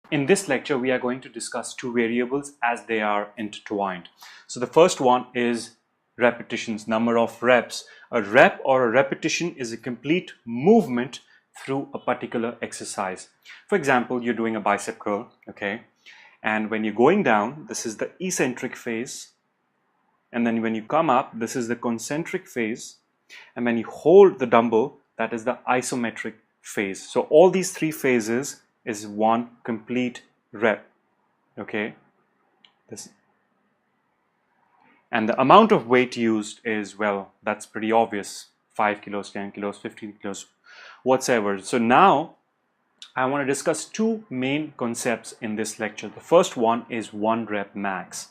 In this lecture, we are going to discuss two variables as they are intertwined. So the first one is repetitions, number of reps. A rep or a repetition is a complete movement through a particular exercise. For example, you're doing a bicep curl, okay? And when you're going down, this is the eccentric phase. And then when you come up, this is the concentric phase. And when you hold the dumbbell, that is the isometric phase. So all these three phases is one complete rep, okay? And the amount of weight used is, well, that's pretty obvious. 5 kilos, 10 kilos, 15 kilos, whatsoever. So now I want to discuss two main concepts in this lecture. The first one is 1 rep max.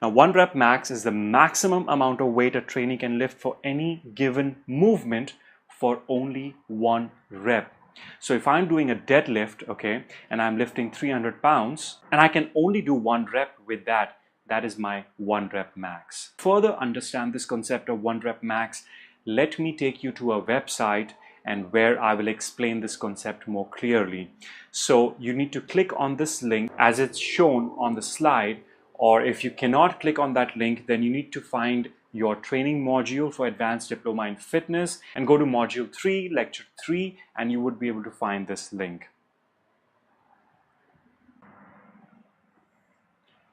Now 1 rep max is the maximum amount of weight a trainee can lift for any given movement for only 1 rep. So if I'm doing a deadlift, okay, and I'm lifting 300 pounds and I can only do 1 rep with that, that is my 1 rep max. Further understand this concept of 1 rep max, let me take you to a website and where I will explain this concept more clearly. So you need to click on this link as it's shown on the slide, or if you cannot click on that link, then you need to find your training module for advanced diploma in fitness and go to module 3, lecture 3, and you would be able to find this link.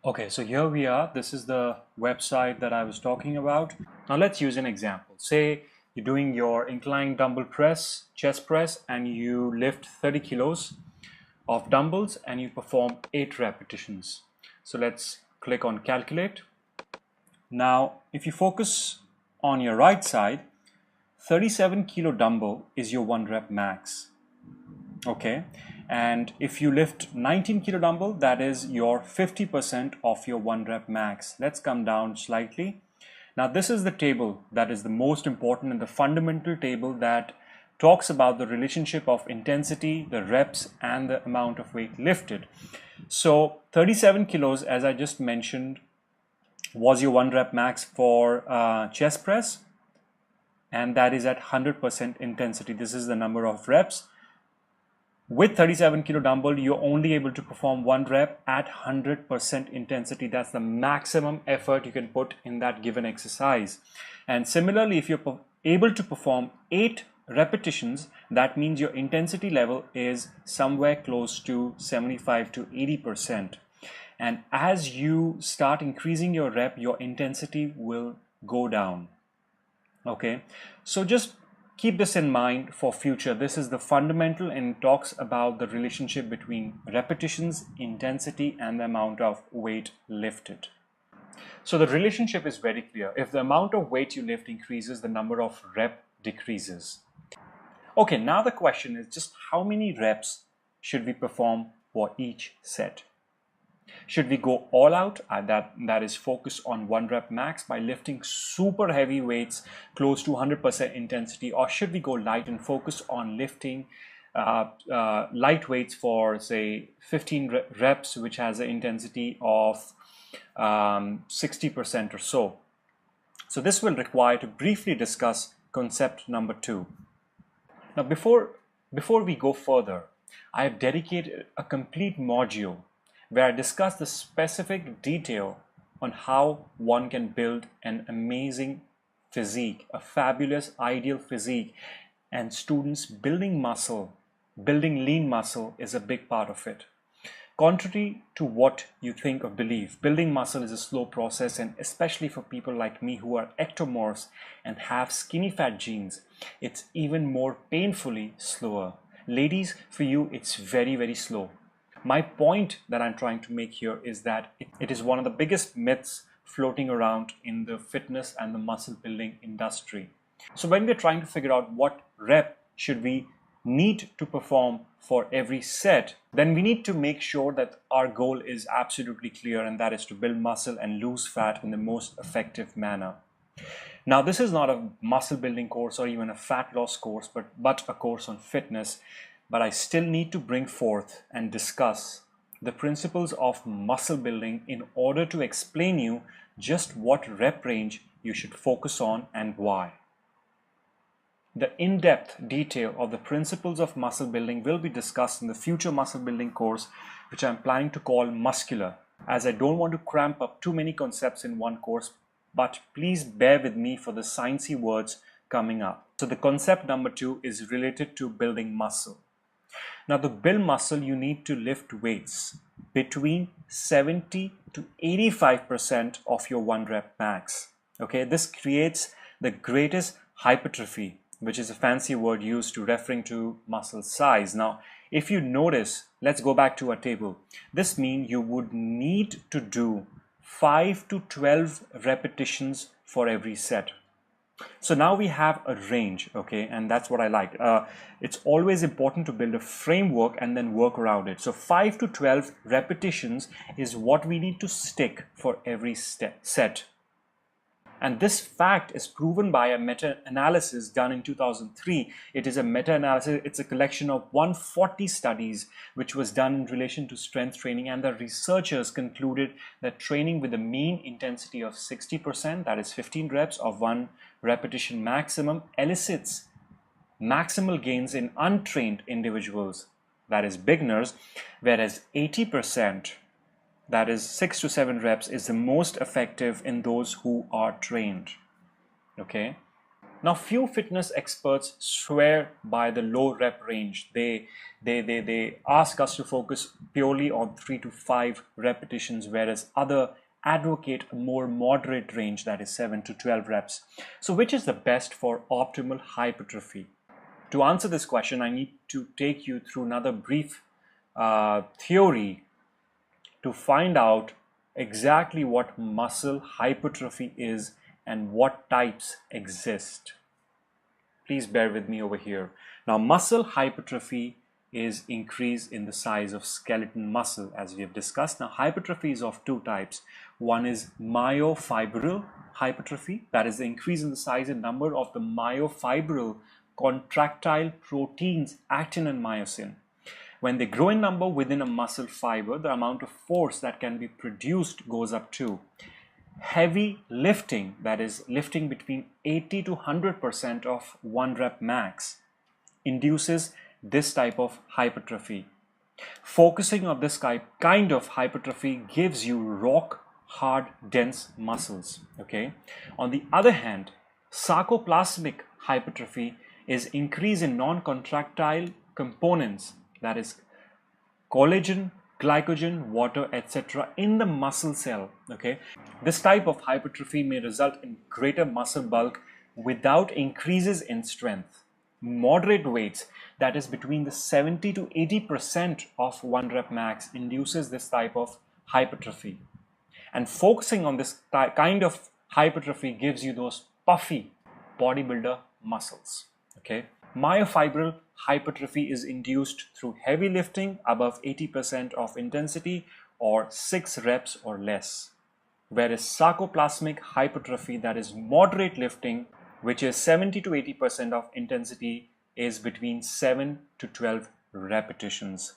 Okay, so here we are. This is the website that I was talking about. Now let's use an example. Say you're doing your inclined dumbbell press, chest press, and you lift 30 kilos of dumbbells and you perform 8 repetitions. So let's click on calculate. Now, if you focus on your right side, 37 kilo dumbbell is your 1 rep max. Okay, and if you lift 19 kilo dumbbell, that is your 50% of your 1 rep max. Let's come down slightly. Now this is the table that is the most important and the fundamental table that talks about the relationship of intensity, the reps, and the amount of weight lifted. So 37 kilos, as I just mentioned, was your 1 rep max for chest press, and that is at 100% intensity. This is the number of reps. With 37 kilo dumbbell, you're only able to perform 1 rep at 100% intensity. That's the maximum effort you can put in that given exercise. And similarly, if you're able to perform 8 repetitions, that means your intensity level is somewhere close to 75 to 80%. And as you start increasing your rep, your intensity will go down. Okay, so just keep this in mind for future. This is the fundamental and talks about the relationship between repetitions, intensity, and the amount of weight lifted. So the relationship is very clear. If the amount of weight you lift increases, the number of rep decreases. Okay, now the question is just how many reps should we perform for each set? Should we go all out, that is focus on 1 rep max by lifting super heavy weights close to 100% intensity, or should we go light and focus on lifting light weights for say 15 reps which has an intensity of 60% or so? So this will require to briefly discuss concept number 2. Now before we go further, I have dedicated a complete module where I discuss the specific detail on how one can build an amazing physique, a fabulous ideal physique, and students building muscle, building lean muscle is a big part of it. Contrary to what you think or believe, building muscle is a slow process, and especially for people like me who are ectomorphs and have skinny fat genes, it's even more painfully slower. Ladies, for you, it's very, very slow. My point that I'm trying to make here is that it is one of the biggest myths floating around in the fitness and the muscle building industry. So when we're trying to figure out what rep should we need to perform for every set, then we need to make sure that our goal is absolutely clear, and that is to build muscle and lose fat in the most effective manner. Now, this is not a muscle building course or even a fat loss course, but a course on fitness. But I still need to bring forth and discuss the principles of muscle building in order to explain you just what rep range you should focus on and why. The in-depth detail of the principles of muscle building will be discussed in the future muscle building course, which I'm planning to call Muscular, as I don't want to cramp up too many concepts in one course, but please bear with me for the sciencey words coming up. So the concept number 2 is related to building muscle. Now, to build muscle, you need to lift weights between 70 to 85% of your 1 rep max. Okay, this creates the greatest hypertrophy, which is a fancy word used to referring to muscle size. Now, if you notice, let's go back to our table. This means you would need to do 5 to 12 repetitions for every set. So now we have a range, okay, and that's what I like. It's always important to build a framework and then work around it. So 5 to 12 repetitions is what we need to stick for every set. And this fact is proven by a meta-analysis done in 2003. It is a meta-analysis, it's a collection of 140 studies which was done in relation to strength training, and the researchers concluded that training with a mean intensity of 60%, that is 15 reps of 1 repetition maximum, elicits maximal gains in untrained individuals, that is beginners, whereas 80%, that is 6 to 7 reps, is the most effective in those who are trained. Okay. Now, few fitness experts swear by the low rep range. They ask us to focus purely on 3 to 5 repetitions, whereas other advocate a more moderate range, that is 7 to 12 reps. So which is the best for optimal hypertrophy? To answer this question, I need to take you through another brief theory to find out exactly what muscle hypertrophy is and what types exist. Please bear with me over here. Now, muscle hypertrophy is increase in the size of skeleton muscle, as we have discussed. Now, hypertrophy is of 2 types. One is myofibril hypertrophy, that is the increase in the size and number of the myofibril contractile proteins, actin and myosin. When they grow in number within a muscle fiber, the amount of force that can be produced goes up too. Heavy lifting, that is lifting between 80 to 100% of 1 rep max, induces this type of hypertrophy. Focusing on this kind of hypertrophy gives you rock hard, dense muscles. Okay. On the other hand, sarcoplasmic hypertrophy is increase in non-contractile components, that is collagen, glycogen, water, etc. in the muscle cell. Okay, this type of hypertrophy may result in greater muscle bulk without increases in strength. Moderate weights, that is between the 70 to 80% of 1 rep max, induces this type of hypertrophy. And focusing on this kind of hypertrophy gives you those puffy bodybuilder muscles. Okay. Myofibril hypertrophy is induced through heavy lifting above 80% of intensity or 6 reps or less, whereas sarcoplasmic hypertrophy, that is moderate lifting, which is 70 to 80% of intensity, is between 7 to 12 repetitions.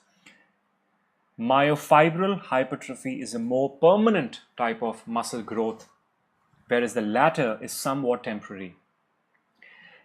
Myofibril hypertrophy is a more permanent type of muscle growth, whereas the latter is somewhat temporary.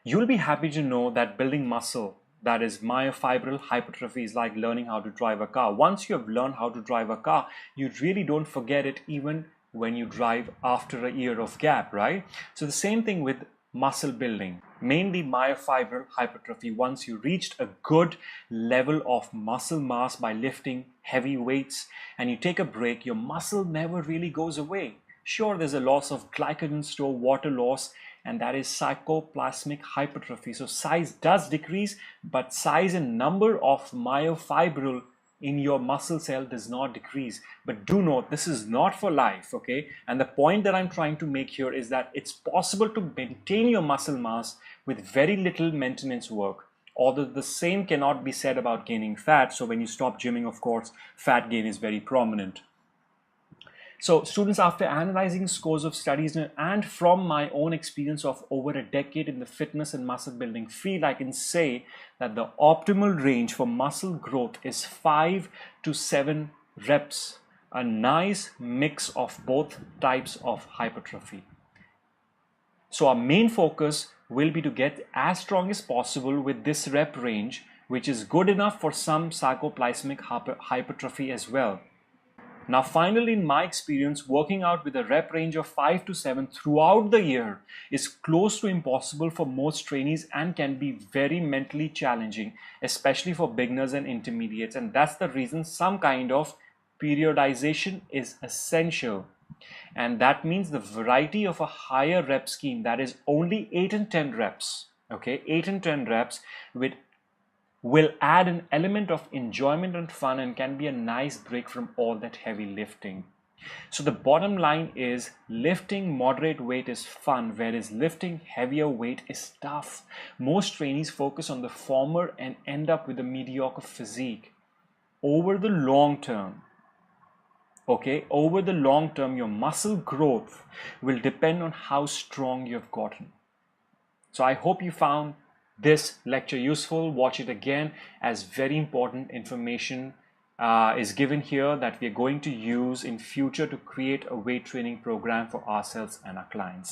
You'll be happy to know that building muscle, that is myofibril hypertrophy, is like learning how to drive a car. Once you have learned how to drive a car, you really don't forget it even when you drive after a year of gap, right? So the same thing with muscle building, mainly myofibril hypertrophy. Once you reached a good level of muscle mass by lifting heavy weights and you take a break, your muscle never really goes away. Sure, there's a loss of glycogen store, water loss, and that is sarcoplasmic hypertrophy. So size does decrease, but size and number of myofibril in your muscle cell does not decrease. But do note, this is not for life, okay? And the point that I'm trying to make here is that it's possible to maintain your muscle mass with very little maintenance work. Although the same cannot be said about gaining fat. So when you stop gymming, of course, fat gain is very prominent. So students, after analyzing scores of studies and from my own experience of over a decade in the fitness and muscle building field, I can say that the optimal range for muscle growth is 5 to 7 reps, a nice mix of both types of hypertrophy. So our main focus will be to get as strong as possible with this rep range, which is good enough for some sarcoplasmic hypertrophy as well. Now, finally, in my experience, working out with a rep range of 5 to 7 throughout the year is close to impossible for most trainees and can be very mentally challenging, especially for beginners and intermediates. And that's the reason some kind of periodization is essential. And that means the variety of a higher rep scheme that is only 8 and 10 reps, okay, 8 and 10 reps will add an element of enjoyment and fun and can be a nice break from all that heavy lifting. So the bottom line is lifting moderate weight is fun, whereas lifting heavier weight is tough. Most trainees focus on the former and end up with a mediocre physique. Over the long term, your muscle growth will depend on how strong you've gotten. So I hope you found this lecture useful. Watch it again, as very important information is given here that we are going to use in future to create a weight training program for ourselves and our clients.